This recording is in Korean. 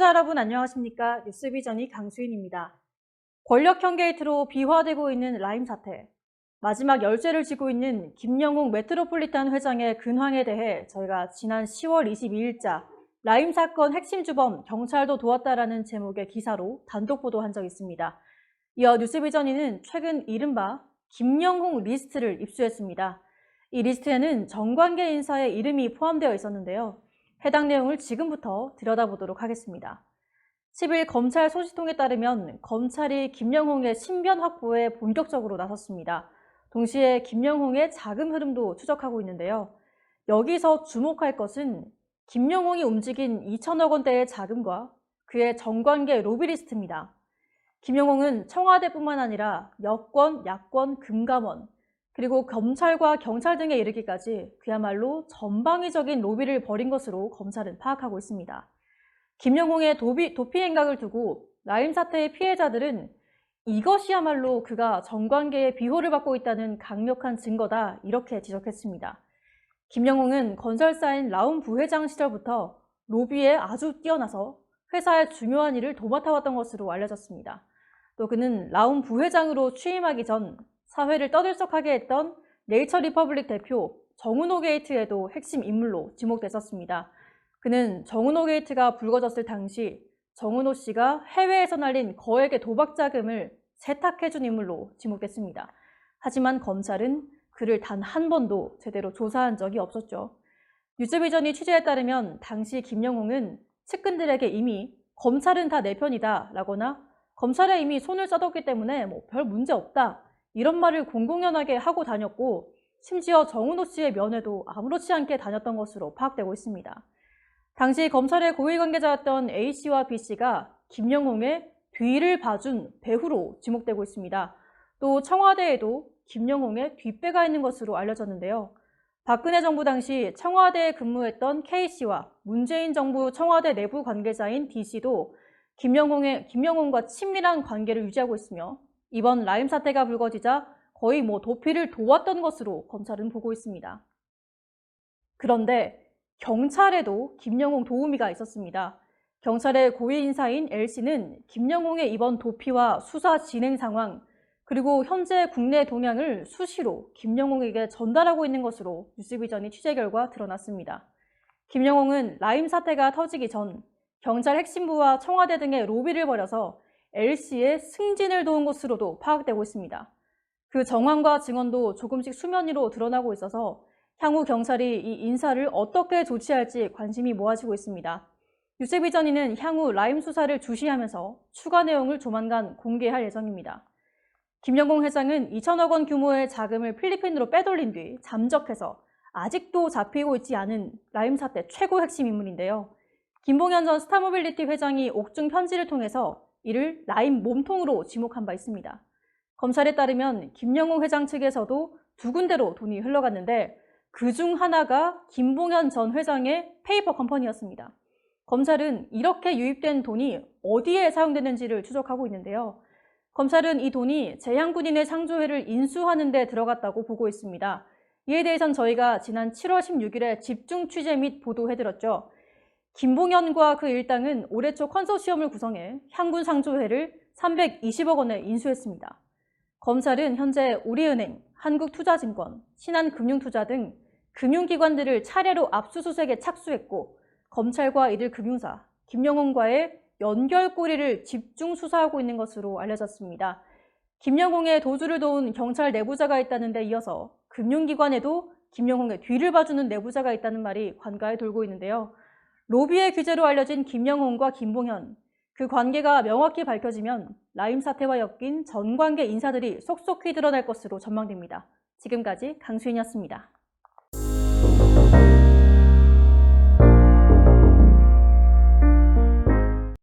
시청자 여러분 안녕하십니까? 뉴스비전이 강수인입니다. 권력형 게이트로 비화되고 있는 라임 사태. 마지막 열쇠를 쥐고 있는 김영웅 메트로폴리탄 회장의 근황에 대해 저희가 지난 10월 22일자 라임 사건 핵심 주범 경찰도 도왔다라는 제목의 기사로 단독 보도한 적이 있습니다. 이어 뉴스비전이는 최근 이른바 김영웅 리스트를 입수했습니다. 이 리스트에는 정관계 인사의 이름이 포함되어 있었는데요. 해당 내용을 지금부터 들여다보도록 하겠습니다. 10일 검찰 소식통에 따르면 검찰이 김영웅의 신변 확보에 본격적으로 나섰습니다. 동시에 김영웅의 자금 흐름도 추적하고 있는데요. 여기서 주목할 것은 김영웅이 움직인 2천억 원대의 자금과 그의 정관계 로비리스트입니다. 김영웅은 청와대뿐만 아니라 여권, 야권, 금감원, 그리고 검찰과 경찰 등에 이르기까지 그야말로 전방위적인 로비를 벌인 것으로 검찰은 파악하고 있습니다. 김영웅의 도피 행각을 두고 라임 사태의 피해자들은 이것이야말로 그가 정관계의 비호를 받고 있다는 강력한 증거다 이렇게 지적했습니다. 김영웅은 건설사인 라움 부회장 시절부터 로비에 아주 뛰어나서 회사의 중요한 일을 도맡아왔던 것으로 알려졌습니다. 또 그는 라움 부회장으로 취임하기 전 사회를 떠들썩하게 했던 네이처 리퍼블릭 대표 정은호 게이트에도 핵심 인물로 지목됐었습니다. 그는 정은호 게이트가 불거졌을 당시 정은호 씨가 해외에서 날린 거액의 도박 자금을 세탁해준 인물로 지목됐습니다. 하지만 검찰은 그를 단 한 번도 제대로 조사한 적이 없었죠. 뉴스비전이 취재에 따르면 당시 김영웅은 측근들에게 이미 검찰은 다 내 편이다 라거나 검찰에 이미 손을 써뒀기 때문에 별 문제 없다 이런 말을 공공연하게 하고 다녔고 심지어 정은호 씨의 면회도 아무렇지 않게 다녔던 것으로 파악되고 있습니다. 당시 검찰의 고위 관계자였던 A씨와 B씨가 김영웅의 뒤를 봐준 배후로 지목되고 있습니다. 또 청와대에도 김영웅의 뒷배가 있는 것으로 알려졌는데요. 박근혜 정부 당시 청와대에 근무했던 K씨와 문재인 정부 청와대 내부 관계자인 D씨도 김영웅과 친밀한 관계를 유지하고 있으며 이번 라임 사태가 불거지자 거의 도피를 도왔던 것으로 검찰은 보고 있습니다. 그런데 경찰에도 김영웅 도우미가 있었습니다. 경찰의 고위 인사인 L씨는 김영웅의 이번 도피와 수사 진행 상황, 그리고 현재 국내 동향을 수시로 김영웅에게 전달하고 있는 것으로 뉴스비전이 취재 결과 드러났습니다. 김영웅은 라임 사태가 터지기 전 경찰 핵심부와 청와대 등의 로비를 벌여서 L씨의 승진을 도운 것으로도 파악되고 있습니다. 그 정황과 증언도 조금씩 수면 위로 드러나고 있어서 향후 경찰이 이 인사를 어떻게 조치할지 관심이 모아지고 있습니다. 뉴스비전이는 향후 라임 수사를 주시하면서 추가 내용을 조만간 공개할 예정입니다. 김영웅 회장은 2천억 원 규모의 자금을 필리핀으로 빼돌린 뒤 잠적해서 아직도 잡히고 있지 않은 라임 사태 최고 핵심 인물인데요. 김봉현 전 스타모빌리티 회장이 옥중 편지를 통해서 이를 라임 몸통으로 지목한 바 있습니다. 검찰에 따르면 김영웅 회장 측에서도 두 군데로 돈이 흘러갔는데 그중 하나가 김봉현 전 회장의 페이퍼 컴퍼니였습니다. 검찰은 이렇게 유입된 돈이 어디에 사용되는지를 추적하고 있는데요. 검찰은 이 돈이 재향군인의 상조회를 인수하는 데 들어갔다고 보고 있습니다. 이에 대해선 저희가 지난 7월 16일에 집중 취재 및 보도해드렸죠. 김봉현과 그 일당은 올해 초 컨소시엄을 구성해 향군 상조회를 320억 원에 인수했습니다. 검찰은 현재 우리은행, 한국투자증권, 신한금융투자 등 금융기관들을 차례로 압수수색에 착수했고 검찰과 이들 금융사, 김영웅과의 연결고리를 집중 수사하고 있는 것으로 알려졌습니다. 김영웅의 도주를 도운 경찰 내부자가 있다는 데 이어서 금융기관에도 김영웅의 뒤를 봐주는 내부자가 있다는 말이 관가에 돌고 있는데요. 로비의 규제로 알려진 김영웅과 김봉현, 그 관계가 명확히 밝혀지면 라임 사태와 엮인 전관계 인사들이 속속히 드러날 것으로 전망됩니다. 지금까지 강수인이었습니다.